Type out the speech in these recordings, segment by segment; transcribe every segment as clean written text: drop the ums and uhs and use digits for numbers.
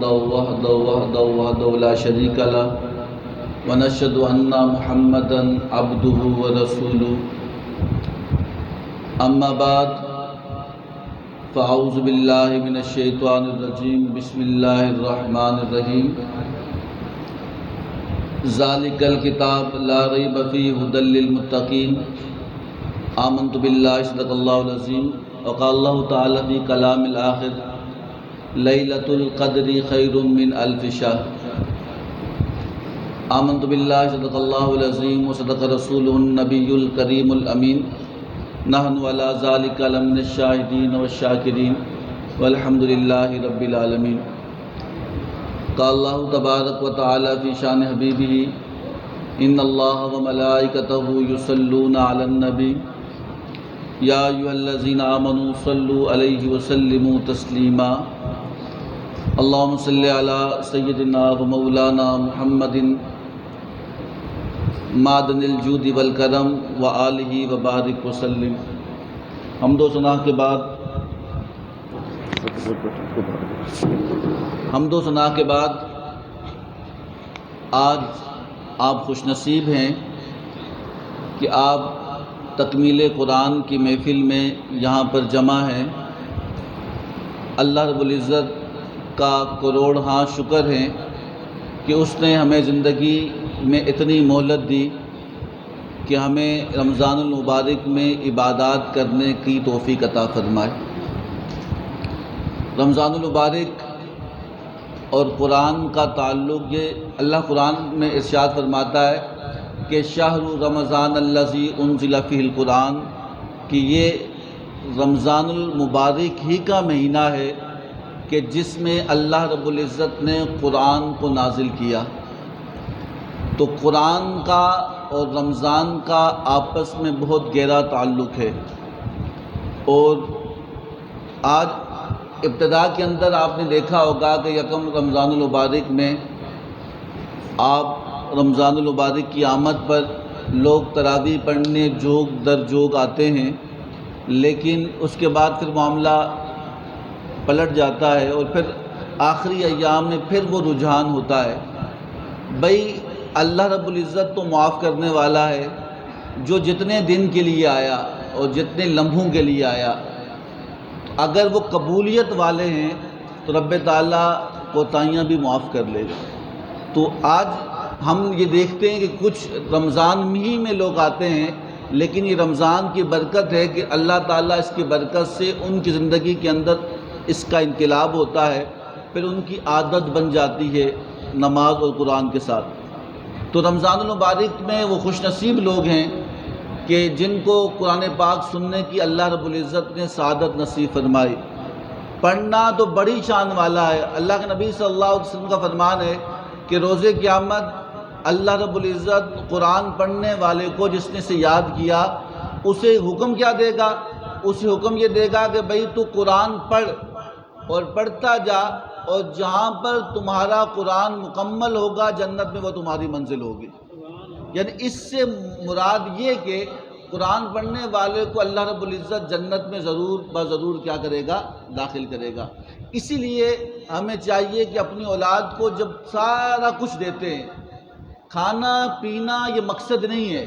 وحده لا شريك له ونشهد أن محمدا عبده ورسوله أما بعد فأعوذ بالله من الشيطان الرجيم بسم الله الرحمن الرحيم ذلك الكتاب لا ريب فيه هدى للمتقين آمنت بالله صدق الله العظيم وقال الله تعالى في كلام الآخر ليلة القدر خير من ألف شهر آمنت بالله صدق الله العظيم وصدق رسوله النبي الكريم الأمين نحن على ذلك لمن الشاهدين والشاكرين والحمد لله رب العالمين قال الله تبارك وتعالى في شان حبيبه إن الله وملائكته يصلون على النبي يا أيها الذين آمنوا صلوا عليه وسلموا تسليما اللهم صل على سيدنا ومولانا محمد معدن الجود والکرم وآلہ وبارک وسلم۔ حمد و ثنا کے بعد آج آپ خوش نصیب ہیں کہ آپ تکمیل قرآن کی محفل میں یہاں پر جمع ہیں۔ اللہ رب العزت کا کروڑ ہاں شکر ہے کہ اس نے ہمیں زندگی میں اتنی مہلت دی کہ ہمیں رمضان المبارک میں عبادات کرنے کی توفیق عطا فرمائے۔ رمضان المبارک اور قرآن کا تعلق، یہ اللہ قرآن میں ارشاد فرماتا ہے کہ شہر رمضان الذی انزل فیہ القرآن، کہ یہ رمضان المبارک ہی کا مہینہ ہے کہ جس میں اللہ رب العزت نے قرآن کو نازل کیا۔ تو قرآن کا اور رمضان کا آپس میں بہت گہرا تعلق ہے، اور آج ابتدا کے اندر آپ نے دیکھا ہوگا کہ یکم رمضان المبارک میں آپ رمضان المبارک کی آمد پر لوگ تراویح پڑھنے جوگ در جوگ آتے ہیں، لیکن اس کے بعد پھر معاملہ پلٹ جاتا ہے اور پھر آخری ایام میں پھر وہ رجحان ہوتا ہے۔ بھئی اللہ رب العزت تو معاف کرنے والا ہے، جو جتنے دن کے لیے آیا اور جتنے لمحوں کے لیے آیا، اگر وہ قبولیت والے ہیں تو رب تعالیٰ کوتاہیاں بھی معاف کر لے گا۔ تو آج ہم یہ دیکھتے ہیں کہ کچھ رمضان ہی میں لوگ آتے ہیں، لیکن یہ رمضان کی برکت ہے کہ اللہ تعالیٰ اس کی برکت سے ان کی زندگی کے اندر اس کا انقلاب ہوتا ہے، پھر ان کی عادت بن جاتی ہے نماز اور قرآن کے ساتھ۔ تو رمضان المبارک میں وہ خوش نصیب لوگ ہیں کہ جن کو قرآن پاک سننے کی اللہ رب العزت نے سعادت نصیب فرمائی۔ پڑھنا تو بڑی شان والا ہے۔ اللہ کے نبی صلی اللہ علیہ وسلم کا فرمان ہے کہ روز قیامت اللہ رب العزت قرآن پڑھنے والے کو جس نے اسے یاد کیا، اسے حکم کیا دے گا؟ اسے حکم یہ دے گا کہ بھئی تو قرآن پڑھ اور پڑھتا جا، اور جہاں پر تمہارا قرآن مکمل ہوگا جنت میں وہ تمہاری منزل ہوگی۔ یعنی اس سے مراد یہ کہ قرآن پڑھنے والے کو اللہ رب العزت جنت میں ضرور بضرور کیا کرے گا؟ داخل کرے گا۔ اسی لیے ہمیں چاہیے کہ اپنی اولاد کو جب سارا کچھ دیتے ہیں، کھانا پینا یہ مقصد نہیں ہے۔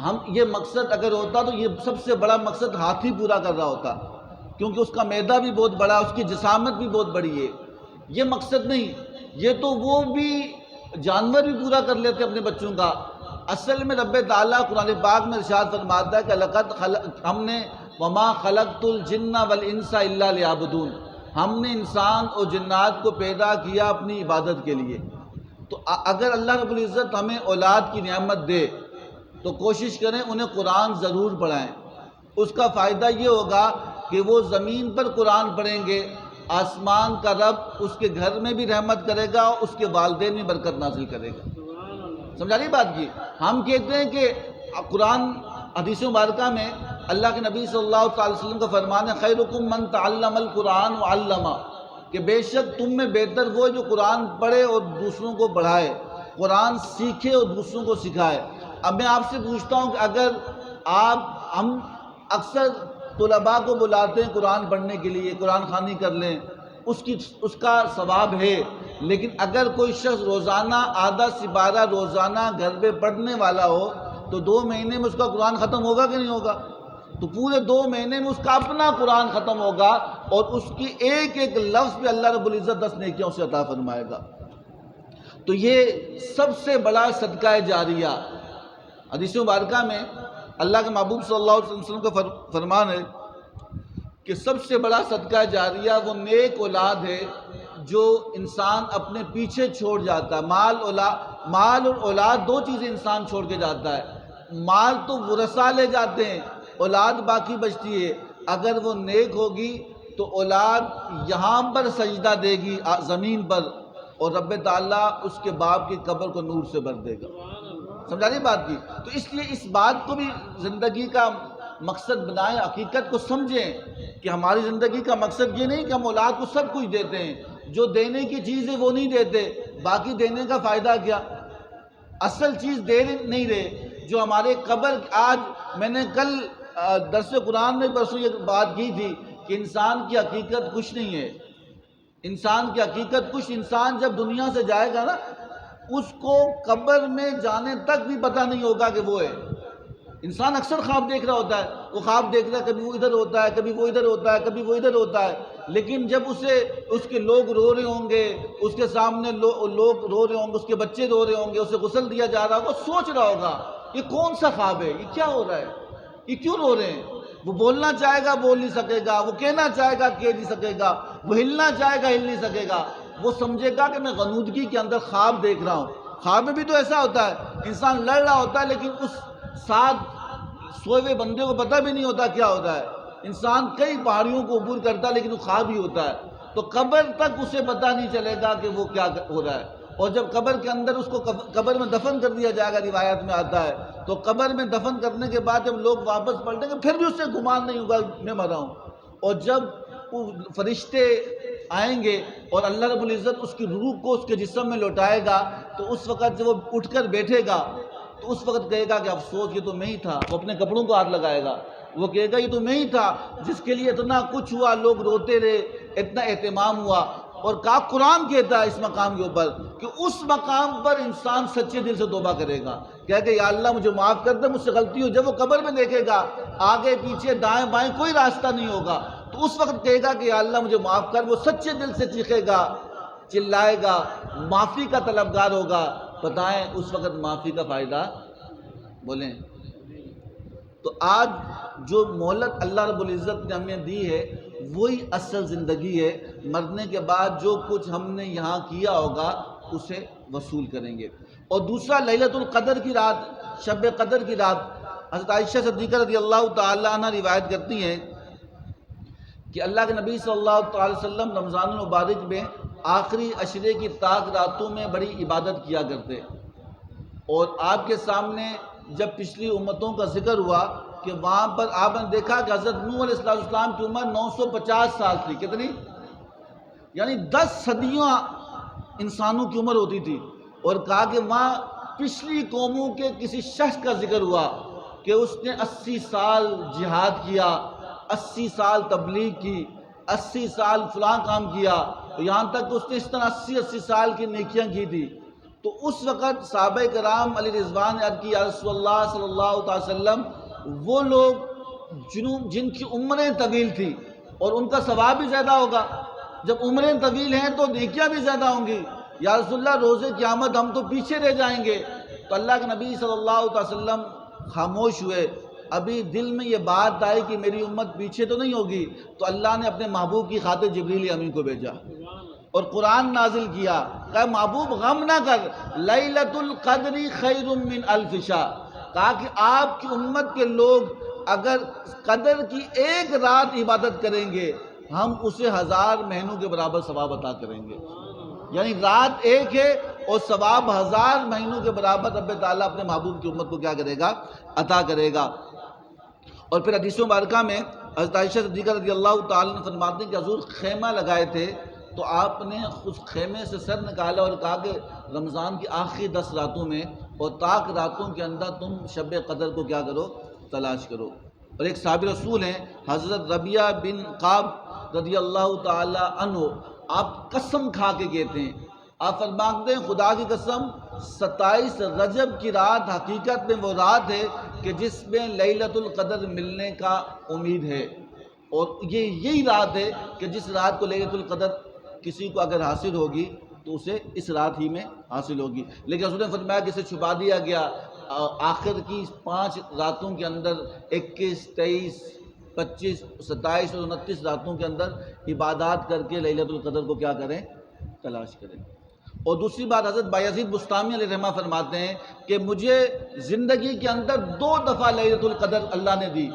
ہم یہ مقصد اگر ہوتا تو یہ سب سے بڑا مقصد ہاتھی پورا کر رہا ہوتا، کیونکہ اس کا معدہ بھی بہت بڑا، اس کی جسامت بھی بہت بڑی ہے۔ یہ مقصد نہیں، یہ تو وہ بھی جانور بھی پورا کر لیتے اپنے بچوں کا۔ اصل میں رب تعالیٰ قرآن پاک میں ارشاد فرماتا ہے کہ ہم نے وما خلقت الجن والانس الا لیعبدون، ہم نے انسان اور جنات کو پیدا کیا اپنی عبادت کے لیے۔ تو اگر اللہ رب العزت ہمیں اولاد کی نعمت دے تو کوشش کریں انہیں قرآن ضرور پڑھائیں۔ اس کا فائدہ یہ ہوگا کہ وہ زمین پر قرآن پڑھیں گے، آسمان کا رب اس کے گھر میں بھی رحمت کرے گا اور اس کے والدین میں برکت نازل کرے گا۔ سمجھا رہی بات کی؟ ہم کہتے ہیں کہ قرآن حدیث مبارکہ میں اللہ کے نبی صلی اللہ علیہ وسلم کا فرمان ہے خیرکم من تعلم القرآن وعلمہ، کہ بے شک تم میں بہتر وہ جو قرآن پڑھے اور دوسروں کو پڑھائے، قرآن سیکھے اور دوسروں کو سکھائے۔ اب میں آپ سے پوچھتا ہوں کہ اگر ہم اکثر طلباء کو بلاتے ہیں قرآن پڑھنے کے لیے، قرآن خوانی کر لیں، اس کا ثواب ہے، لیکن اگر کوئی شخص روزانہ آدھا سپارہ روزانہ گھر میں پڑھنے والا ہو تو 2 مہینے میں اس کا قرآن ختم ہوگا کہ نہیں ہوگا؟ تو پورے 2 مہینے میں اس کا اپنا قرآن ختم ہوگا، اور اس کی ایک ایک لفظ پہ اللہ رب العزت 10 نیکیوں سے عطا فرمائے گا۔ تو یہ سب سے بڑا صدقہ جاریہ۔ حدیث مبارکہ میں اللہ کے محبوب صلی اللہ علیہ وسلم کا فرمان ہے کہ سب سے بڑا صدقہ جاریہ وہ نیک اولاد ہے جو انسان اپنے پیچھے چھوڑ جاتا ہے۔ مال اور اولاد 2 چیزیں انسان چھوڑ کے جاتا ہے۔ مال تو ورثہ لے جاتے ہیں، اولاد باقی بچتی ہے۔ اگر وہ نیک ہوگی تو اولاد یہاں پر سجدہ دے گی زمین پر، اور رب تعالیٰ اس کے باپ کی قبر کو نور سے بھر دے گا۔ سمجھا نہیں بات کی؟ تو اس لیے اس بات کو بھی زندگی کا مقصد بنائیں، حقیقت کو سمجھیں کہ ہماری زندگی کا مقصد یہ نہیں کہ ہم اولاد کو سب کچھ دیتے ہیں، جو دینے کی چیز ہے وہ نہیں دیتے، باقی دینے کا فائدہ کیا؟ اصل چیز دے نہیں رہے جو ہمارے قبر۔ آج میں نے کل درس قرآن میں پرسوں یہ بات کی تھی کہ انسان کی حقیقت کچھ نہیں ہے، انسان کی حقیقت کچھ، انسان جب دنیا سے جائے گا نا اس کو قبر میں جانے تک بھی پتہ نہیں ہوگا کہ وہ ہے۔ انسان اکثر خواب دیکھ رہا ہوتا ہے، وہ خواب دیکھ رہا ہے، کبھی وہ ادھر ہوتا ہے، کبھی وہ ادھر ہوتا ہے، کبھی وہ ادھر ہوتا ہے، لیکن جب اس کے لوگ رو رہے ہوں گے، اس کے سامنے لوگ رو رہے ہوں گے، اس کے بچے رو رہے ہوں گے، اسے غسل دیا جا رہا ہوگا، وہ سوچ رہا ہوگا یہ کون سا خواب ہے، یہ کیا ہو رہا ہے، یہ کیوں رو رہے ہیں؟ وہ بولنا چاہے گا بول نہیں سکے گا، وہ کہنا چاہے گا کہہ نہیں سکے گا، وہ ہلنا چاہے گا ہل نہیں سکے گا۔ وہ سمجھے گا کہ میں غنودگی کے اندر خواب دیکھ رہا ہوں۔ خواب میں بھی تو ایسا ہوتا ہے، انسان لڑ رہا ہوتا ہے لیکن اس ساتھ سوئے ہوئے بندے کو پتہ بھی نہیں ہوتا کیا ہوتا ہے۔ انسان کئی پہاڑیوں کو عبور کرتا ہے لیکن وہ خواب ہی ہوتا ہے، تو قبر تک اسے پتہ نہیں چلے گا کہ وہ کیا ہو رہا ہے۔ اور جب قبر کے اندر اس کو قبر میں دفن کر دیا جائے گا، روایت میں آتا ہے، تو قبر میں دفن کرنے کے بعد جب لوگ واپس پلٹیں گے پھر بھی اس سے گمان نہیں ہوگا میں مرا ہوں۔ اور جب وہ فرشتے آئیں گے اور اللہ رب العزت اس کی روح کو اس کے جسم میں لوٹائے گا، تو اس وقت جب وہ اٹھ کر بیٹھے گا تو اس وقت کہے گا کہ افسوس یہ تو میں ہی تھا۔ وہ اپنے کپڑوں کو ہاتھ لگائے گا، وہ کہے گا یہ تو میں ہی تھا جس کے لیے اتنا کچھ ہوا، لوگ روتے رہے، اتنا اہتمام ہوا۔ اور قرآن کہتا ہے اس مقام کے اوپر کہ اس مقام پر انسان سچے دل سے توبہ کرے گا، کہے کہ یا اللہ مجھے معاف کر دے، مجھ سے غلطی ہو۔ جب وہ قبر میں دیکھے گا آگے پیچھے دائیں بائیں کوئی راستہ نہیں ہوگا، تو اس وقت کہے گا کہ یا اللہ مجھے معاف کر۔ وہ سچے دل سے چیخے گا، چلائے گا، معافی کا طلبگار ہوگا۔ بتائیں اس وقت معافی کا فائدہ بولیں؟ تو آج جو مہلت اللہ رب العزت نے ہمیں دی ہے وہی اصل زندگی ہے۔ مرنے کے بعد جو کچھ ہم نے یہاں کیا ہوگا اسے وصول کریں گے۔ اور دوسرا لیلۃ القدر کی رات، شب قدر کی رات، حضرت عائشہ صدیقہ رضی اللہ تعالی عنہ روایت کرتی ہیں کہ اللہ کے نبی صلی اللہ تعالی وسلم رمضان المبارک میں آخری عشرے کی طاق راتوں میں بڑی عبادت کیا کرتے، اور آپ کے سامنے جب پچھلی امتوں کا ذکر ہوا کہ وہاں پر آپ نے دیکھا کہ حضرت نوح علیہ السلام کی عمر 950 سال تھی، کتنی؟ یعنی 10 صدیوں انسانوں کی عمر ہوتی تھی، اور کہا کہ وہاں پچھلی قوموں کے کسی شخص کا ذکر ہوا کہ اس نے 80 سال جہاد کیا، 80 سال تبلیغ کی، 80 سال فلاں کام کیا، یہاں تک کہ اس نے اس طرح 80 سال کی نیکیاں کی تھی۔ تو اس وقت صحابہ کرام علی رضوان نے عرض کی یا رسول اللہ صلی اللہ علیہ وسلم، وہ لوگ جن کی عمریں طویل تھی اور ان کا ثواب بھی زیادہ ہوگا، جب عمریں طویل ہیں تو نیکیاں بھی زیادہ ہوں گی، یا رسول اللہ روز قیامت ہم تو پیچھے رہ جائیں گے۔ تو اللہ کے نبی صلی اللہ علیہ وسلم خاموش ہوئے، ابھی دل میں یہ بات آئی کہ میری امت پیچھے تو نہیں ہوگی، تو اللہ نے اپنے محبوب کی خاطر جبریل امین کو بھیجا اور قرآن نازل کیا، کہا محبوب غم نہ کر، لیلۃ القدر خیر من الف شہر، کہا کہ آپ کی امت کے لوگ اگر قدر کی ایک رات عبادت کریں گے ہم اسے 1000 مہینوں کے برابر ثواب عطا کریں گے۔ یعنی رات ایک ہے اور ثواب 1000 مہینوں کے برابر رب تعالیٰ اپنے محبوب کی امت کو کیا کرے گا؟ عطا کرے گا۔ اور پھر حدیث مبارکہ میں حضرت عائشہ صدیقہ رضی اللہ تعالیٰ عنہ فرماتے ہیں کہ حضور خیمہ لگائے تھے تو آپ نے اس خیمے سے سر نکالا اور کہا کہ رمضان کی آخری 10 راتوں میں اور طاق راتوں کے اندر تم شب قدر کو کیا کرو؟ تلاش کرو۔ اور ایک صحابی رسول ہیں حضرت ربیعہ بن قعب رضی اللہ تعالی عنہ، آپ قسم کھا کے کہتے ہیں، آپ فرماتے ہیں خدا کی قسم 27 رجب کی رات حقیقت میں وہ رات ہے کہ جس میں لیلۃ القدر ملنے کا امید ہے، اور یہی رات ہے کہ جس رات کو لیلۃ القدر کسی کو اگر حاصل ہوگی تو اسے اس رات ہی میں حاصل ہوگی۔ لیکن حضور نے فرمایا کہ اسے چھپا دیا گیا آخر کی 5 راتوں کے اندر، 21، 23، 25، 27 اور 29 راتوں کے اندر عبادات کر کے لیلۃ القدر کو کیا کریں؟ تلاش کریں۔ اور دوسری بات حضرت بایزید بستامی علیہ رحمہ فرماتے ہیں کہ مجھے زندگی کے اندر 2 دفعہ لیلۃ القدر اللہ نے دی،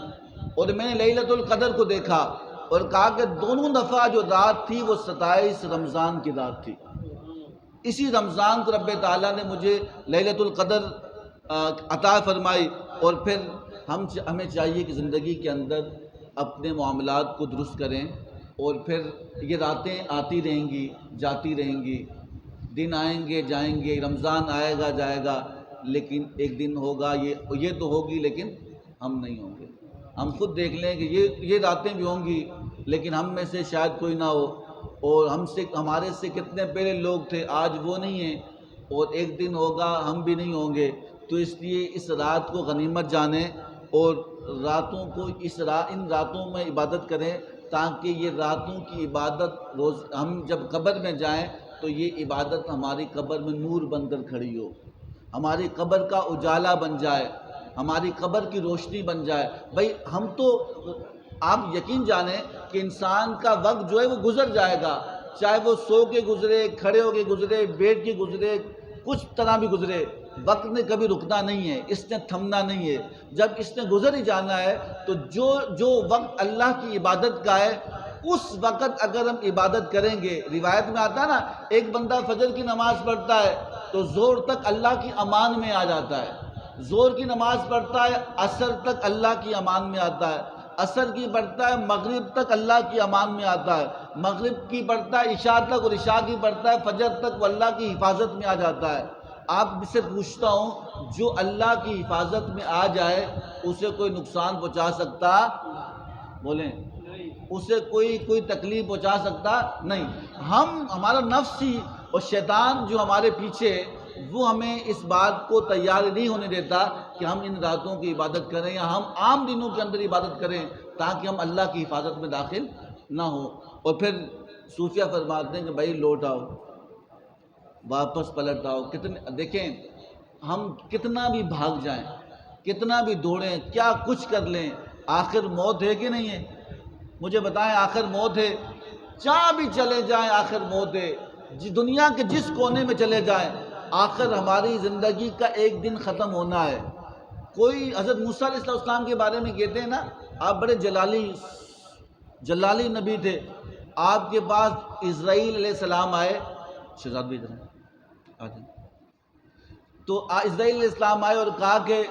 اور میں نے لیلۃ القدر کو دیکھا اور کہا کہ دونوں دفعہ جو رات تھی وہ 27 رمضان کی رات تھی۔ اسی رمضان کو رب تعالیٰ نے مجھے لیلۃ القدر عطا فرمائی۔ اور پھر ہمیں چاہیے کہ زندگی کے اندر اپنے معاملات کو درست کریں، اور پھر یہ راتیں آتی رہیں گی، جاتی رہیں گی، دن آئیں گے جائیں گے، رمضان آئے گا جائے گا، لیکن ایک دن ہوگا یہ تو ہوگی لیکن ہم نہیں ہوں گے۔ ہم خود دیکھ لیں کہ یہ راتیں بھی ہوں گی لیکن ہم میں سے شاید کوئی نہ ہو، اور ہمارے سے کتنے پہلے لوگ تھے آج وہ نہیں ہیں، اور ایک دن ہوگا ہم بھی نہیں ہوں گے۔ تو اس لیے اس رات کو غنیمت جانیں اور راتوں کو ان راتوں میں عبادت کریں، تاکہ یہ راتوں کی عبادت ہم جب قبر میں جائیں تو یہ عبادت ہماری قبر میں نور بن کر کھڑی ہو، ہماری قبر کا اجالا بن جائے، ہماری قبر کی روشنی بن جائے۔ بھائی ہم تو آپ یقین جانیں کہ انسان کا وقت جو ہے وہ گزر جائے گا، چاہے وہ سو کے گزرے، کھڑے ہو کے گزرے، بیٹھ کے گزرے، کچھ طرح بھی گزرے، وقت نے کبھی رکنا نہیں ہے، اس نے تھمنا نہیں ہے۔ جب اس نے گزر ہی جانا ہے تو جو وقت اللہ کی عبادت کا ہے اس وقت اگر ہم عبادت کریں گے، روایت میں آتا ہے نا، ایک بندہ فجر کی نماز پڑھتا ہے تو زور تک اللہ کی امان میں آ جاتا ہے، زور کی نماز پڑھتا ہے عصر تک اللہ کی امان میں آتا ہے، عصر کی پڑھتا ہے مغرب تک اللہ کی امان میں آتا ہے، مغرب کی پڑھتا ہے عشاء تک، اور عشاء کی پڑھتا ہے فجر تک، وہ اللہ کی حفاظت میں آ جاتا ہے۔ آپ سے پوچھتا ہوں جو اللہ کی حفاظت میں آ جائے اسے کوئی نقصان پہنچا سکتا؟ بولیں، اسے کوئی تکلیف پہنچا سکتا نہیں۔ ہمارا نفس ہی اور شیطان جو ہمارے پیچھے، وہ ہمیں اس بات کو تیار نہیں ہونے دیتا کہ ہم ان راتوں کی عبادت کریں یا ہم عام دنوں کے اندر عبادت کریں، تاکہ ہم اللہ کی حفاظت میں داخل نہ ہوں۔ اور پھر صوفیہ فرماتے ہیں کہ بھائی لوٹ آؤ، واپس پلٹ آؤ۔ دیکھیں ہم کتنا بھی بھاگ جائیں، کتنا بھی دوڑیں، کیا کچھ کر لیں، آخر موت ہے کہ نہیں ہے؟ مجھے بتائیں آخر موت ہے؟ جہاں بھی چلے جائیں آخر موت ہے، دنیا کے جس کونے میں چلے جائیں آخر ہماری زندگی کا ایک دن ختم ہونا ہے۔ کوئی حضرت موسیٰ علیہ السلام کے بارے میں کہتے ہیں نا، آپ بڑے جلالی نبی تھے، آپ کے پاس اسرائیل علیہ السلام آئے، شہزاد بھی ادھر تو اسرائیل علیہ السلام آئے اور کہا کہ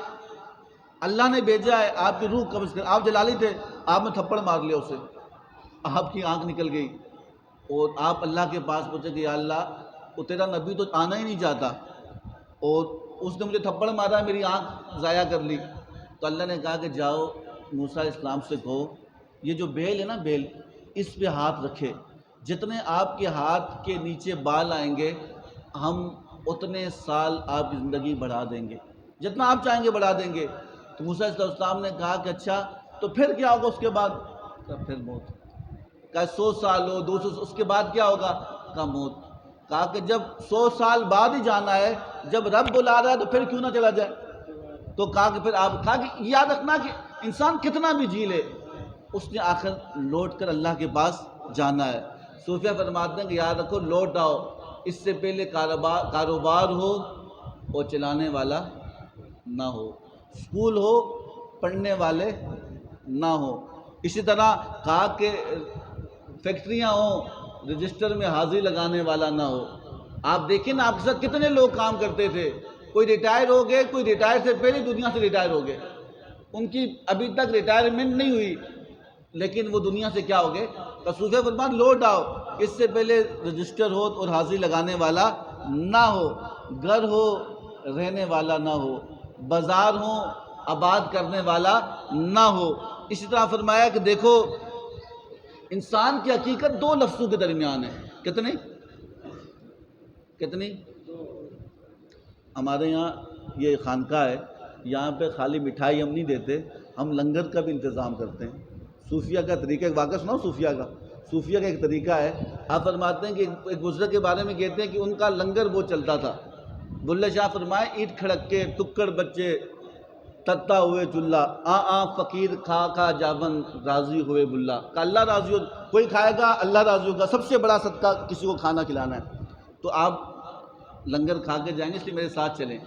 اللہ نے بھیجا ہے آپ کی روح قبض کر۔ آپ جلالی تھے، آپ نے تھپڑ مار لیا اسے، آپ کی آنکھ نکل گئی، اور آپ اللہ کے پاس پہنچے کہ یا اللہ وہ تیرا نبی تو آنا ہی نہیں چاہتا، اور اس نے مجھے تھپڑ مارا، میری آنکھ ضائع کر لی۔ تو اللہ نے کہا کہ جاؤ موسیٰ علیہ السلام سے کہو یہ جو بیل ہے نا، بیل، اس پہ ہاتھ رکھے، جتنے آپ کے ہاتھ کے نیچے بال آئیں گے ہم اتنے سال آپ کی زندگی بڑھا دیں گے، جتنا آپ چاہیں گے بڑھا دیں گے۔ تو موسیٰ علیہ السلام نے کہا کہ اچھا تو پھر کیا ہوگا اس کے بعد؟ کہا پھر موت۔ کہا 100 سال ہو، 200، اس کے بعد کیا ہوگا؟ کہا موت۔ کہا کہ جب 100 سال بعد ہی جانا ہے، جب رب بلا رہا ہے تو پھر کیوں نہ چلا جائے؟ تو کہا کہ پھر آپ، کہا کہ یاد رکھنا کہ انسان کتنا بھی جی لے اس نے آخر لوٹ کر اللہ کے پاس جانا ہے۔ صوفیہ فرماتے ہیں کہ یاد رکھو لوٹ آؤ، اس سے پہلے کاروبار ہو اور چلانے والا نہ ہو، اسکول ہو پڑھنے والے نہ ہو، اسی طرح کہا کہ فیکٹریاں ہوں رجسٹر میں حاضری لگانے والا نہ ہو۔ آپ دیکھیں نا آپ کے ساتھ کتنے لوگ کام کرتے تھے، کوئی ریٹائر ہو گئے، کوئی ریٹائر سے پہلے دنیا سے ریٹائر ہو گئے، ان کی ابھی تک ریٹائرمنٹ نہیں ہوئی لیکن وہ دنیا سے کیا ہو گئے؟ صوفیہ فرمان لوٹ آؤ، اس سے پہلے رجسٹر ہو اور حاضری لگانے والا نہ ہو، گھر ہو رہنے والا نہ ہو، بازار ہو آباد کرنے والا نہ ہو۔ اسی طرح فرمایا کہ دیکھو انسان کی حقیقت 2 لفظوں کے درمیان ہے، کتنی؟ ہمارے یہاں یہ خانقاہ ہے، یہاں پہ خالی مٹھائی ہم نہیں دیتے، ہم لنگر کا بھی انتظام کرتے ہیں۔ صوفیہ کا طریقہ، ایک واقعہ سناؤ صوفیہ کا ایک طریقہ ہے۔ آپ فرماتے ہیں کہ ایک بزرگ کے بارے میں کہتے ہیں کہ ان کا لنگر وہ چلتا تھا۔ بلے شاہ فرمائے اینٹ کھڑک کے ٹکڑ بچے تتا ہوئے چلہ، فقیر کھا جاون راضی ہوئے بلا، کہ اللہ راضی ہو، کوئی کھائے گا اللہ راضی ہوگا، سب سے بڑا صدقہ کسی کو کھانا کھلانا ہے۔ تو آپ لنگر کھا کے جائیں گے، اس لیے میرے ساتھ چلیں۔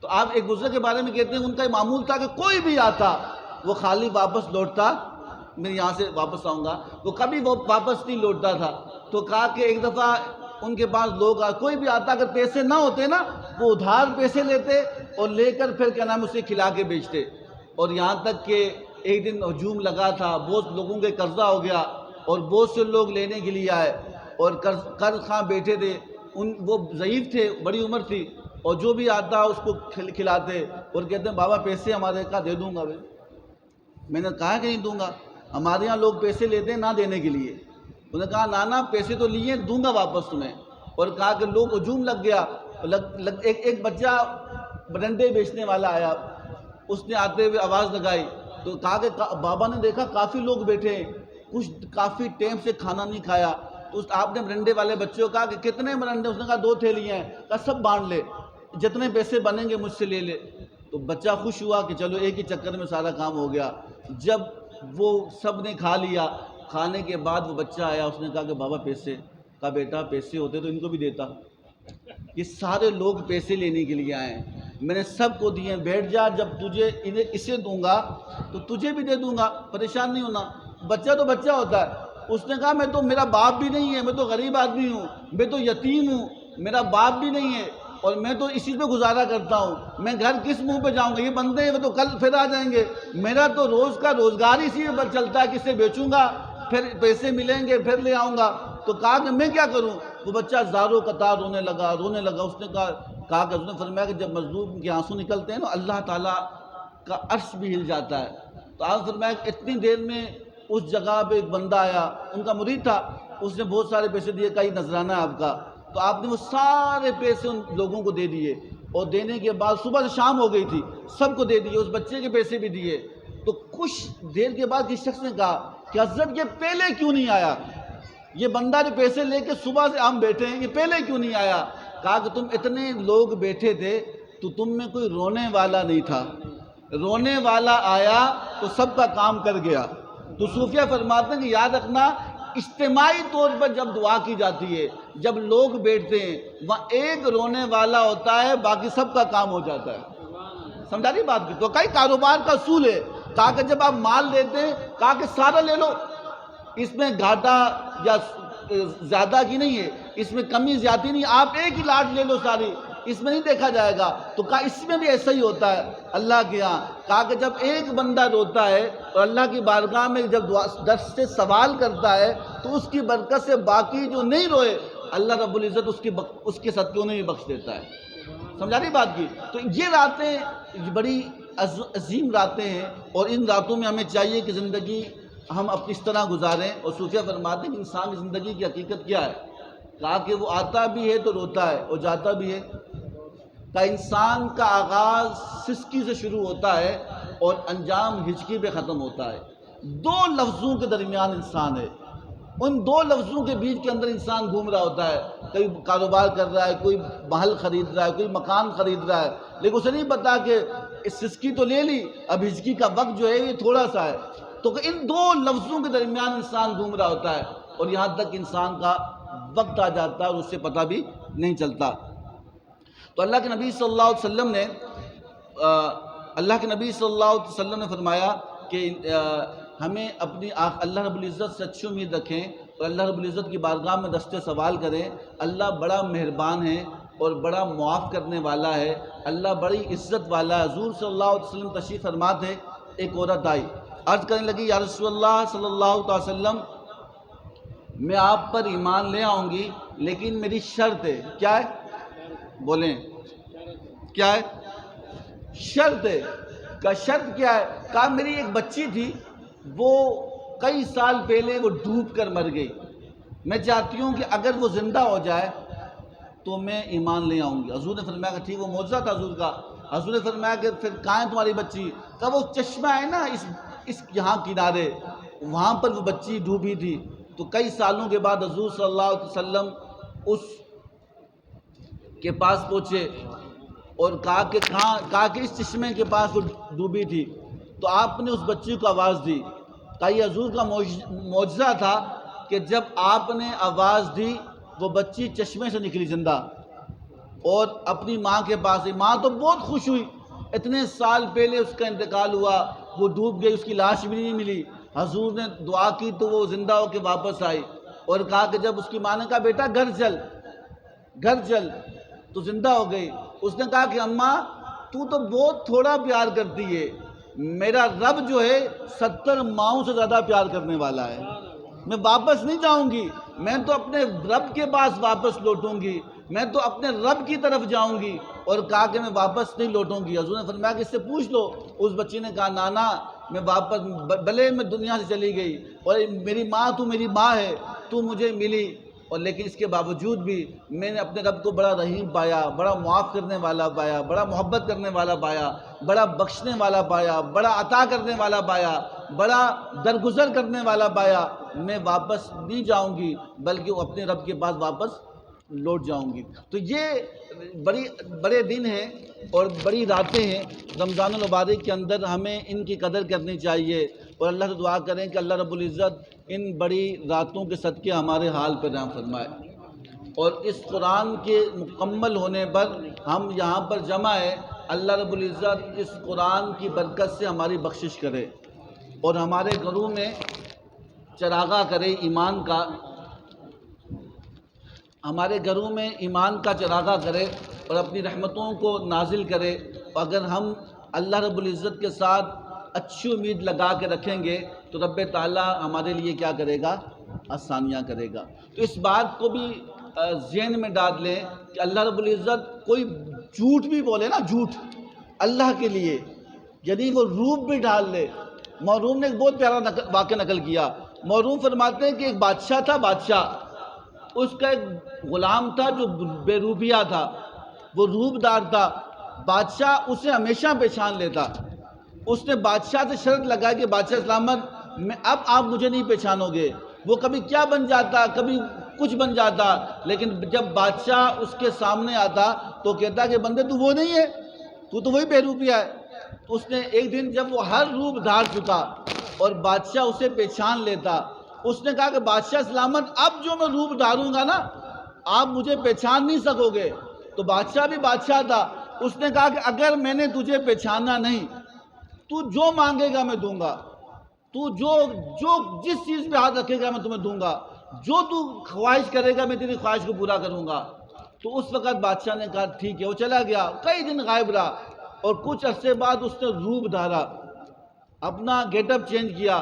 تو آپ ایک بزرگ کے بارے میں کہتے ہیں ان کا معمول تھا کہ کوئی بھی آتا وہ خالی واپس لوٹتا، میں یہاں سے واپس آؤں گا، وہ کبھی وہ واپس نہیں لوٹتا تھا۔ تو کہا کہ ایک دفعہ ان کے پاس لوگ کوئی بھی آتا، اگر پیسے نہ ہوتے نا وہ ادھار پیسے لیتے اور لے کر پھر کیا نام اسے کھلا کے بیچتے، اور یہاں تک کہ ایک دن ہجوم لگا تھا، بہت لوگوں کے قرضہ ہو گیا اور بہت سے لوگ لینے کے لیے آئے اور قرض خواہ بیٹھے تھے، وہ ضعیف تھے، بڑی عمر تھی، اور جو بھی آتا اس کو کھلاتے اور کہتے ہیں بابا پیسے ہمارے کا دے دوں گا۔ میں نے کہا کہ نہیں دوں گا، ہمارے یہاں لوگ پیسے لیتے ہیں نہ دینے کے لیے۔ انہوں نے کہا نانا پیسے تو لیے دوں گا واپس تمہیں، اور کہا کہ لوگ ہجوم لگ گیا۔ ایک بچہ برنڈے بیچنے والا آیا، اس نے آتے ہوئے آواز لگائی تو کہا کہ بابا نے دیکھا کافی لوگ بیٹھے ہیں، کچھ کافی ٹائم سے کھانا نہیں کھایا۔ تو آپ نے برنڈے والے بچے کو کہا کہ کتنے برنڈے؟ اس نے کہا 2 تھیلیاں ہیں۔ کہا سب بانٹ لے، جتنے پیسے بنیں گے مجھ سے لے لے۔ تو بچہ خوش ہوا کہ چلو ایک ہی چکر میں سارا کام ہو گیا۔ جب وہ سب نے کھا لیا، کھانے کے بعد وہ بچہ آیا، اس نے کہا کہ بابا پیسے؟ کہا بیٹا پیسے ہوتے تو ان کو بھی دیتا، یہ سارے لوگ پیسے لینے کے لیے آئے ہیں، میں نے سب کو دیے، بیٹھ جا، جب تجھے اسے دوں گا تو تجھے بھی دے دوں گا، پریشان نہیں ہونا۔ بچہ تو بچہ ہوتا ہے۔ اس نے کہا میں تو، میرا باپ بھی نہیں ہے، میں تو غریب آدمی ہوں، میں تو یتیم ہوں، میرا باپ بھی نہیں ہے اور میں تو اسی پہ گزارا کرتا ہوں، میں گھر کس منہ پہ جاؤں گا؟ یہ بندے ہیں وہ تو کل پھر آ جائیں گے، میرا تو روز کا روزگار اسی پر چلتا ہے، کسے بیچوں گا، پھر پیسے ملیں گے پھر لے آؤں گا۔ تو کہا کہ میں کیا کروں؟ وہ بچہ زاروں قطار رونے لگا۔ اس نے کہا کہ اس نے فرمایا کہ جب مظلوم کے آنسو نکلتے ہیں نا اللہ تعالیٰ کا عرش بھی ہل جاتا ہے۔ تو آپ فرمایا کہ اتنی دیر میں اس جگہ پہ ایک بندہ آیا، ان کا مرید تھا، اس نے بہت سارے پیسے دیے، کئی نذرانہ ہے آپ کا۔ تو آپ نے وہ سارے پیسے ان لوگوں کو دے دیے، اور دینے کے بعد صبح سے شام ہو گئی تھی، سب کو دے دیے، اس بچے کے پیسے بھی دیے۔ تو کچھ دیر کے بعد کسی شخص نے کہا کہ حضرت یہ پہلے کیوں نہیں آیا؟ یہ بندہ جو پیسے لے کے صبح سے ہم بیٹھے ہیں، یہ پہلے کیوں نہیں آیا؟ کہا کہ تم اتنے لوگ بیٹھے تھے تو تم میں کوئی رونے والا نہیں تھا، رونے والا آیا تو سب کا کام کر گیا۔ تو صوفیہ فرماتے ہیں کہ یاد رکھنا، اجتماعی طور پر جب دعا کی جاتی ہے، جب لوگ بیٹھتے ہیں، وہاں ایک رونے والا ہوتا ہے، باقی سب کا کام ہو جاتا ہے۔ سمجھا رہی بات کی؟ تو کئی کاروبار کا اصول ہے، کہا کہ جب آپ مال دیتے ہیں، کہا کہ سارا لے لو، اس میں گھاٹا یا زیادہ کی نہیں ہے، اس میں کمی زیادتی نہیں، آپ ایک ہی لاٹ لے لو ساری، اس میں نہیں دیکھا جائے گا۔ تو کہا اس میں بھی ایسا ہی ہوتا ہے اللہ کے ہاں۔ کہا کہ جب ایک بندہ روتا ہے اور اللہ کی بارگاہ میں جب در سے سوال کرتا ہے تو اس کی برکت سے باقی جو نہیں روئے اللہ رب العزت اس کے صدقے انہیں بھی بخش دیتا ہے۔ سمجھا رہی بات کی؟ تو یہ راتیں بڑی عظیم راتیں ہیں، اور ان راتوں میں ہمیں چاہیے کہ زندگی ہم اپنی اس طرح گزاریں۔ اور صوفیہ فرماتے ہیں کہ انسان کی زندگی کی حقیقت کیا ہے؟ کہا کہ وہ آتا بھی ہے تو روتا ہے اور جاتا بھی ہے۔ کہ انسان کا آغاز سسکی سے شروع ہوتا ہے اور انجام ہچکی پہ ختم ہوتا ہے۔ 2 لفظوں کے درمیان انسان ہے، ان 2 لفظوں کے بیچ کے اندر انسان گھوم رہا ہوتا ہے، کوئی کاروبار کر رہا ہے، کوئی محل خرید رہا ہے، کوئی مکان خرید رہا ہے، لیکن اسے نہیں پتا کہ سسکی تو لے لی، اب ہچکی کا وقت جو ہے یہ تھوڑا سا ہے۔ تو ان 2 لفظوں کے درمیان انسان گھوم رہا ہوتا ہے، اور یہاں تک انسان کا وقت آ جاتا ہے اور اس سے پتہ بھی نہیں چلتا۔ تو اللہ کے نبی صلی اللہ علیہ وسلم نے فرمایا کہ ہمیں اپنی اللہ رب العزت سے اچھی امید رکھیں اور اللہ رب العزت کی بارگاہ میں دستے سوال کریں۔ اللہ بڑا مہربان ہے اور بڑا معاف کرنے والا ہے، اللہ بڑی عزت والا ہے۔ حضور صلی اللہ علیہ وسلم تشریف فرما تھے، ایک عورت آئی، عرض کرنے لگی یا رسول اللہ صلی اللہ علیہ وسلم میں آپ پر ایمان لے آؤں گی لیکن میری شرط ہے۔ کیا ہے؟ بولیں کیا ہے؟ شرط ہے۔ کا شرط کیا ہے؟ کہا میری ایک بچی تھی، وہ کئی سال پہلے وہ ڈوب کر مر گئی، میں چاہتی ہوں کہ اگر وہ زندہ ہو جائے تو میں ایمان لے آؤں گی۔ حضور نے فرمایا کہ ٹھیک، وہ معجزہ تھا حضور کا۔ حضور نے فرمایا کہ پھر کہاں ہے تمہاری بچی؟ کہا وہ چشمہ ہے نا اس یہاں کنارے، وہاں پر وہ بچی ڈوبی تھی۔ تو کئی سالوں کے بعد حضور صلی اللہ علیہ وسلم اس کے پاس پہنچے اور کہا کہ اس چشمے کے پاس وہ ڈوبی تھی۔ تو آپ نے اس بچی کو آواز دی۔ کہا یہ حضور کا معجزہ تھا کہ جب آپ نے آواز دی وہ بچی چشمے سے نکلی زندہ اور اپنی ماں کے پاس گئی۔ ماں تو بہت خوش ہوئی، اتنے سال پہلے اس کا انتقال ہوا، وہ ڈوب گئی، اس کی لاش بھی نہیں ملی۔ حضور نے دعا کی تو وہ زندہ ہو کے واپس آئی اور کہا کہ جب اس کی ماں نے کہا بیٹا گھر چل، تو زندہ ہو گئی۔ اس نے کہا کہ اماں تو بہت تھوڑا پیار کرتی ہے، میرا رب جو ہے 70 ماؤں سے زیادہ پیار کرنے والا ہے، میں واپس نہیں جاؤں گی، میں تو اپنے رب کے پاس واپس لوٹوں گی، میں تو اپنے رب کی طرف جاؤں گی۔ اور کہا کہ میں واپس نہیں لوٹوں گی۔ حضور نے فرمایا کہ اس سے پوچھ لو۔ اس بچی نے کہا نانا میں واپس، بھلے میں دنیا سے چلی گئی اور میری ماں تو میری ماں ہے، تو مجھے ملی، اور لیکن اس کے باوجود بھی میں نے اپنے رب کو بڑا رحیم پایا، بڑا معاف کرنے والا پایا، بڑا محبت کرنے والا پایا، بڑا بخشنے والا پایا، بڑا عطا کرنے والا پایا، بڑا درگزر کرنے والا پایا۔ میں واپس نہیں جاؤں گی بلکہ اپنے رب کے پاس واپس لوٹ جاؤں گی۔ تو یہ بڑے دن ہیں اور بڑی راتیں ہیں رمضان المبارک کے اندر، ہمیں ان کی قدر کرنی چاہیے اور اللہ سے دعا کریں کہ اللہ رب العزت ان بڑی راتوں کے صدقے ہمارے حال پر رحم فرمائے، اور اس قرآن کے مکمل ہونے پر ہم یہاں پر جمع ہے، اللہ رب العزت اس قرآن کی برکت سے ہماری بخشش کرے اور ہمارے گھروں میں چراغاں کرے ایمان کا، ہمارے گھروں میں ایمان کا چراغاں کرے اور اپنی رحمتوں کو نازل کرے۔ اگر ہم اللہ رب العزت کے ساتھ اچھی امید لگا کے رکھیں گے تو رب تعالیٰ ہمارے لیے کیا کرے گا؟ آسانیاں کرے گا۔ تو اس بات کو بھی ذہن میں ڈال لیں کہ اللہ رب العزت کوئی جھوٹ بھی بولے نا، جھوٹ اللہ کے لیے، یعنی وہ روپ بھی ڈال لے۔ موروم نے ایک بہت پیارا واقعہ نقل کیا۔ موروم فرماتے ہیں کہ ایک بادشاہ تھا، بادشاہ، اس کا ایک غلام تھا جو بے روپیہ تھا، وہ روپ دار تھا، بادشاہ اسے ہمیشہ پہچان لیتا۔ اس نے بادشاہ سے شرط لگائی کہ بادشاہ سلامت اب آپ مجھے نہیں پہچانو گے۔ وہ کبھی کیا بن جاتا، کبھی کچھ بن جاتا، لیکن جب بادشاہ اس کے سامنے آتا تو کہتا کہ بندے تو وہ نہیں ہے، تو وہی بے روپیہ ہے۔ تو اس نے ایک دن جب وہ ہر روپ دھار چکا اور بادشاہ اسے پہچان لیتا، اس نے کہا کہ بادشاہ سلامت اب جو میں روپ دھاروں گا نا آپ مجھے پہچان نہیں سکو گے۔ تو بادشاہ بھی بادشاہ تھا، اس نے کہا کہ اگر میں نے تجھے پہچانا نہیں تو جو مانگے گا میں دوں گا، تو جس چیز پہ ہاتھ رکھے گا میں تمہیں دوں گا، جو تو خواہش کرے گا میں تیری خواہش کو پورا کروں گا۔ تو اس وقت بادشاہ نے کہا ٹھیک ہے، وہ چلا گیا، کئی دن غائب رہا اور کچھ عرصے بعد اس نے روپ دھارا، اپنا گیٹ اپ چینج کیا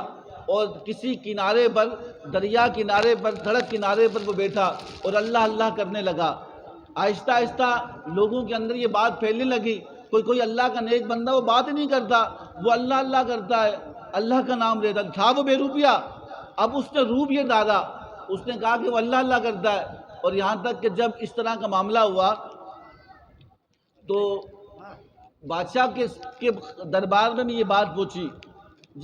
اور کسی کنارے پر، دریا کنارے پر، سڑک کنارے پر وہ بیٹھا اور اللہ اللہ کرنے لگا۔ آہستہ آہستہ لوگوں کے اندر یہ بات پھیلنے لگی، کوئی اللہ کا نیک بندہ وہ بات ہی نہیں کرتا، وہ اللہ اللہ کرتا ہے، اللہ کا نام لیتا تھا، وہ بے روپیہ۔ اب اس نے روپ یہ ڈالا، اس نے کہا کہ وہ اللہ اللہ کرتا ہے، اور یہاں تک کہ جب اس طرح کا معاملہ ہوا تو بادشاہ کے دربار میں بھی یہ بات پہنچی۔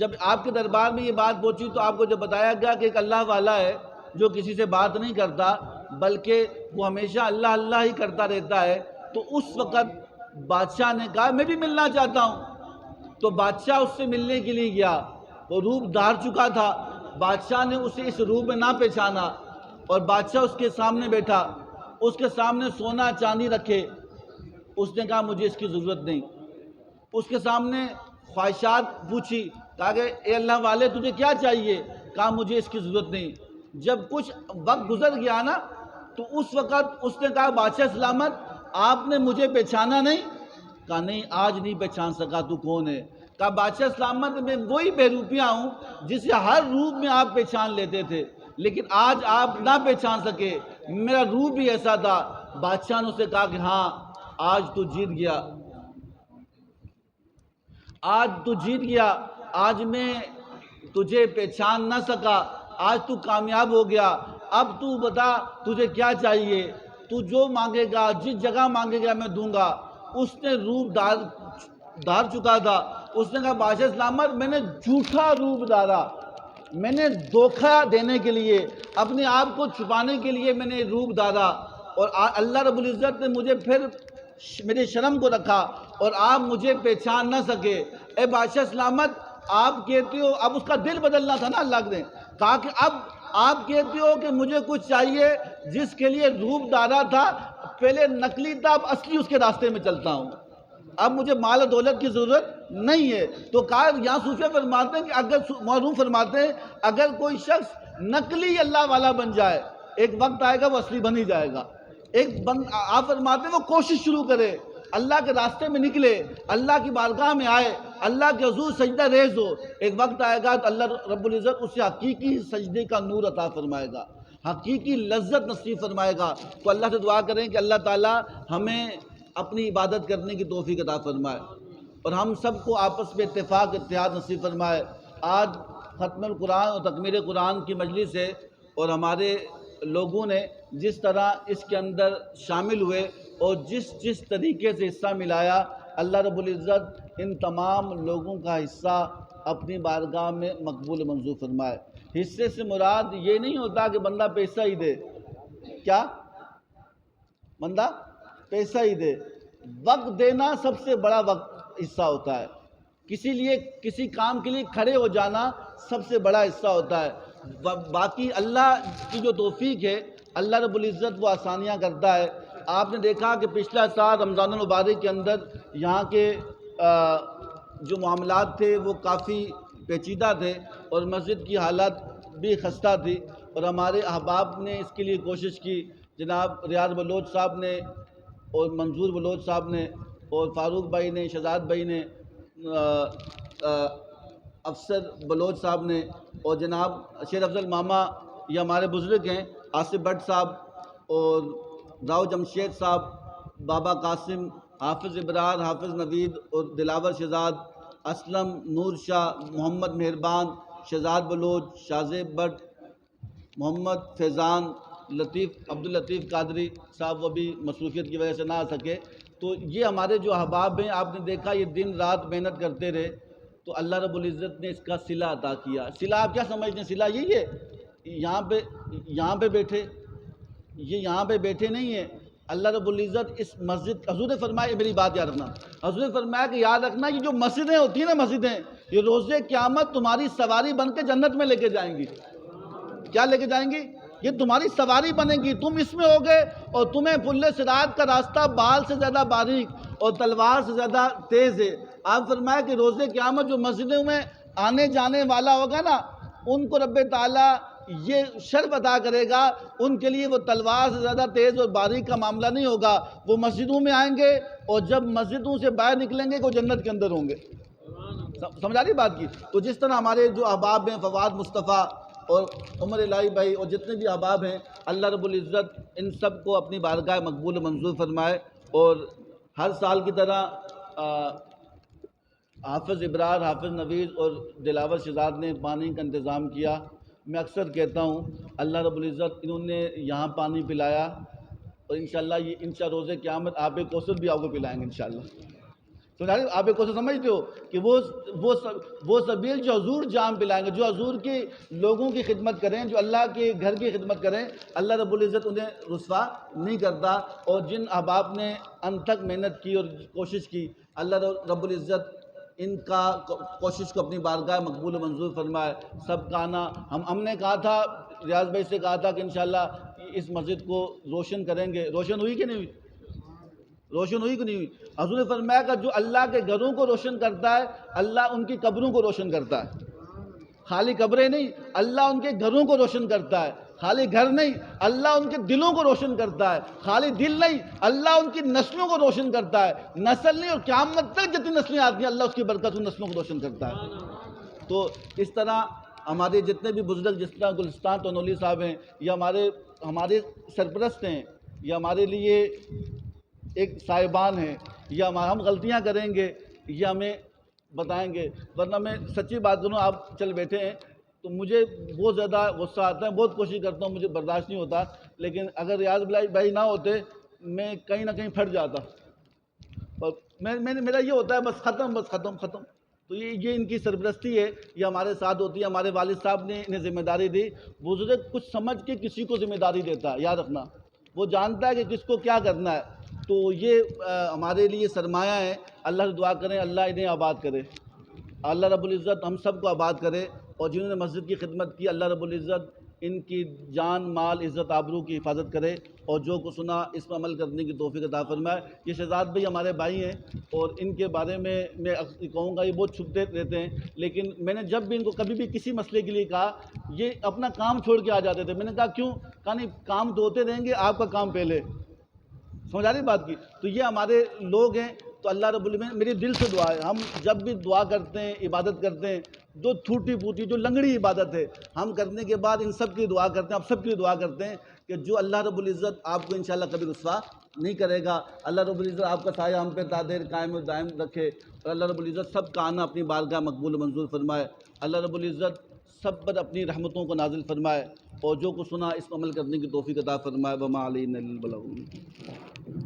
جب آپ کے دربار میں یہ بات پہنچی تو آپ کو جب بتایا گیا کہ ایک اللہ والا ہے جو کسی سے بات نہیں کرتا بلکہ وہ ہمیشہ اللہ اللہ ہی کرتا رہتا ہے، تو اس وقت بادشاہ نے کہا میں بھی ملنا چاہتا ہوں۔ تو بادشاہ اس سے ملنے کے لیے گیا، وہ روپ دھار چکا تھا، بادشاہ نے اسے اس روپ میں نہ پہچانا اور بادشاہ اس کے سامنے بیٹھا، اس کے سامنے سونا چاندی رکھے، اس نے کہا مجھے اس کی ضرورت نہیں۔ اس کے سامنے خواہشات پوچھی، کہا کہ اے اللہ والے تجھے کیا چاہیے؟ کہا مجھے اس کی ضرورت نہیں۔ جب کچھ وقت گزر گیا نا تو اس وقت اس نے کہا بادشاہ سلامت آپ نے مجھے پہچانا نہیں؟ کہا نہیں آج نہیں پہچان سکا، تو کون ہے؟ کہا بادشاہ سلامت میں وہی بے روپیہ ہوں جسے ہر روپ میں آپ پہچان لیتے تھے، لیکن آج آپ نہ پہچان سکے، میرا روپ بھی ایسا تھا۔ بادشاہ نے اسے کہا کہ ہاں آج تو جیت گیا، آج تو جیت گیا، آج میں تجھے پہچان نہ سکا، آج تو کامیاب ہو گیا، اب تو بتا تجھے کیا چاہیے، تو جو مانگے گا، جس جگہ مانگے گا میں دوں گا۔ اس نے روپ دھار چکا تھا، اس نے کہا بادشاہ سلامت میں نے جھوٹا روپ دھارا، میں نے دھوکہ دینے کے لیے، اپنے آپ کو چھپانے کے لیے میں نے روپ دھارا، اور اللہ رب العزت نے مجھے پھر میرے شرم کو رکھا اور آپ مجھے پہچان نہ سکے۔ اے بادشاہ سلامت آپ کہتے ہو، اب اس کا دل بدلنا تھا نا اللہ نے، کہا کہ اب آپ کہتے ہو کہ مجھے کچھ چاہیے جس کے لیے روپ دھارا تھا، پہلے نقلی تھا اب اصلی اس کے راستے میں چلتا ہوں، اب مجھے مال و دولت کی ضرورت نہیں ہے۔ تو کہا یہاں صوفیہ فرماتے ہیں کہ اگر معروف فرماتے ہیں اگر کوئی شخص نقلی اللہ والا بن جائے، ایک وقت آئے گا وہ اصلی بن ہی جائے گا۔ آپ فرماتے ہیں وہ کوشش شروع کرے، اللہ کے راستے میں نکلے، اللہ کی بارگاہ میں آئے، اللہ کے حضور سجدہ ریز ہو، ایک وقت آئے گا تو اللہ رب العزت اسے حقیقی سجدے کا نور عطا فرمائے گا، حقیقی لذت نصیب فرمائے گا۔ تو اللہ سے دعا کریں کہ اللہ تعالی ہمیں اپنی عبادت کرنے کی توفیق عطا فرمائے اور ہم سب کو آپس میں اتفاق اتحاد نصیب فرمائے۔ آج ختم القرآن اور تکمیل قرآن کی مجلس ہے اور ہمارے لوگوں نے جس طرح اس کے اندر شامل ہوئے اور جس طریقے سے حصہ ملایا، اللہ رب العزت ان تمام لوگوں کا حصہ اپنی بارگاہ میں مقبول منظور فرمائے۔ حصے سے مراد یہ نہیں ہوتا کہ بندہ پیسہ ہی دے، کیا بندہ پیسہ ہی دے، وقت دینا سب سے بڑا وقت حصہ ہوتا ہے، کسی کام کے لیے کھڑے ہو جانا سب سے بڑا حصہ ہوتا ہے۔ باقی اللہ کی جو توفیق ہے، اللہ رب العزت وہ آسانیاں کرتا ہے۔ آپ نے دیکھا کہ پچھلا سال رمضان المبارک کے اندر یہاں کے جو معاملات تھے وہ کافی پیچیدہ تھے اور مسجد کی حالت بھی خستہ تھی، اور ہمارے احباب نے اس کے لیے کوشش کی، جناب ریاض بلوچ صاحب نے اور منظور بلوچ صاحب نے اور فاروق بھائی نے، شہزاد بھائی نے، افسر بلوچ صاحب نے، اور جناب شیر افضل ماما یہ ہمارے بزرگ ہیں، آصف بٹ صاحب اور راؤ جمشید صاحب، بابا قاسم، حافظ ابرار، حافظ نوید اور دلاور شہزاد، اسلم، نور شاہ، محمد مہربان، شہزاد بلوچ، شازیب بٹ، محمد فیضان، عبداللطیف قادری صاحب وہ بھی مصروفیت کی وجہ سے نہ آ سکے۔ تو یہ ہمارے جو احباب ہیں، آپ نے دیکھا یہ دن رات محنت کرتے رہے، تو اللہ رب العزت نے اس کا صلہ عطا کیا۔ صلہ آپ کیا سمجھتے ہیں؟ صلہ یہی ہے یہاں پہ بیٹھے، یہ یہاں پہ بیٹھے نہیں ہیں، اللہ رب العزت اس مسجد، حضور نے فرمایا، میری بات یاد رکھنا، حضور نے فرمایا کہ یاد رکھنا یہ جو مسجدیں ہوتی ہیں نا، مسجدیں یہ روز قیامت تمہاری سواری بن کے جنت میں لے کے جائیں گی۔ کیا لے کے جائیں گی؟ یہ تمہاری سواری بنے گی، تم اس میں ہوگے اور تمہیں پل صراط کا راستہ بال سے زیادہ باریک اور تلوار سے زیادہ تیز ہے۔ آپ فرمایا کہ روز قیامت جو مسجدوں میں آنے جانے والا ہوگا نا، ان کو رب تعالیٰ یہ شرف عطا کرے گا، ان کے لیے وہ تلوار سے زیادہ تیز اور باریک کا معاملہ نہیں ہوگا، وہ مسجدوں میں آئیں گے اور جب مسجدوں سے باہر نکلیں گے وہ جنت کے اندر ہوں گے۔ سمجھا رہی بات کی؟ تو جس طرح ہمارے جو احباب ہیں، فواد مصطفیٰ اور عمر الہی بھائی اور جتنے بھی احباب ہیں، اللہ رب العزت ان سب کو اپنی بارگاہ مقبول منظور فرمائے، اور ہر سال کی طرح حافظ ابرار، حافظ نوید اور دلاور شہزاد نے پانی کا انتظام کیا۔ میں اکثر کہتا ہوں اللہ رب العزت انہوں نے یہاں پانی پلایا، اور انشاءاللہ یہ انشاءاللہ روز قیامت آب کوثر بھی آپ کو پلائیں گے انشاءاللہ۔ سمجھا؟ آب کوثر سمجھتے ہو کہ وہ سبیل جو حضور جام پلائیں گے، جو حضور کے لوگوں کی خدمت کریں، جو اللہ کے گھر کی خدمت کریں، اللہ رب العزت انہیں رسوا نہیں کرتا۔ اور جن احباب نے انت تک محنت کی اور کوشش کی، اللہ رب العزت ان کا کوشش کو اپنی بارگاہ مقبول و منظور فرمائے۔ سب کا آنا، ہم نے کہا تھا، ریاض بھائی سے کہا تھا کہ انشاءاللہ اس مسجد کو روشن کریں گے، روشن ہوئی کہ نہیں ہوئی؟ روشن ہوئی کہ نہیں ہوئی؟ حضور نے فرمایا کہ جو اللہ کے گھروں کو روشن کرتا ہے، اللہ ان کی قبروں کو روشن کرتا ہے۔ خالی قبریں نہیں، اللہ ان کے گھروں کو روشن کرتا ہے۔ خالی گھر نہیں، اللہ ان کے دلوں کو روشن کرتا ہے۔ خالی دل نہیں، اللہ ان کی نسلوں کو روشن کرتا ہے۔ نسل نہیں، اور قیامت تک جتنی نسلیں آتی ہیں اللہ اس کی برکت ان نسلوں کو روشن کرتا ہے۔ تو اس طرح ہمارے جتنے بھی بزرگ، جس طرح گلستان تونولی صاحب ہیں، یہ ہمارے سرپرست ہیں، یہ ہمارے لیے ایک صاحبان ہیں، یا ہم غلطیاں کریں گے یہ ہمیں بتائیں گے، ورنہ میں سچی بات کروں، آپ چل بیٹھے ہیں، تو مجھے بہت زیادہ غصہ آتا ہے، بہت کوشش کرتا ہوں، مجھے برداشت نہیں ہوتا، لیکن اگر ریاض بھائی نہ ہوتے میں کہیں نہ کہیں پھٹ جاتا، اور میرا یہ ہوتا ہے بس ختم، بس ختم ختم۔ تو یہ ان کی سرپرستی ہے، یہ ہمارے ساتھ ہوتی ہے۔ ہمارے والد صاحب نے انہیں ذمہ داری دی، بزرگ کچھ سمجھ کے کسی کو ذمہ داری دیتا ہے، یاد رکھنا، وہ جانتا ہے کہ کس کو کیا کرنا ہے۔ تو یہ ہمارے لیے سرمایہ ہے، اللہ سے دعا کریں اللہ انہیں آباد کرے، اللہ رب العزت ہم سب کو آباد کرے، اور جنہوں نے مسجد کی خدمت کی اللہ رب العزت ان کی جان مال عزت آبرو کی حفاظت کرے، اور جو کو سنا اس پر عمل کرنے کی توفیق عطا فرمائے۔ یہ شہزاد بھائی ہمارے بھائی ہیں، اور ان کے بارے میں کہوں گا یہ بہت چھپتے رہتے ہیں، لیکن میں نے جب بھی ان کو کبھی بھی کسی مسئلے کے لیے کہا، یہ اپنا کام چھوڑ کے آ جاتے تھے۔ میں نے کہا کیوں؟ کہا نہیں، کام تو ہوتے رہیں گے، آپ کا کام پہلے۔ سمجھ آ رہی بات کی؟ تو یہ ہمارے لوگ ہیں۔ تو اللہ رب العالمین میری دل سے دعا ہے، ہم جب بھی دعا کرتے ہیں عبادت کرتے ہیں، جو ٹوٹی پھوٹی جو لنگڑی عبادت ہے ہم کرنے کے بعد ان سب کی دعا کرتے ہیں، آپ سب کی دعا کرتے ہیں کہ جو اللہ رب العزت آپ کو انشاءاللہ کبھی رسوا نہیں کرے گا، اللہ رب العزت آپ کا سایہ ہم پہ تا دیر قائم و دائم رکھے، اور اللہ رب العزت سب کا آنا اپنی بارگاہ مقبول و منظور فرمائے، اللہ رب العزت سب پر اپنی رحمتوں کو نازل فرمائے، اور جو کو سنا اس پر عمل کرنے کی توفیق عطا فرمائے۔ وما علینا الا البلاغ۔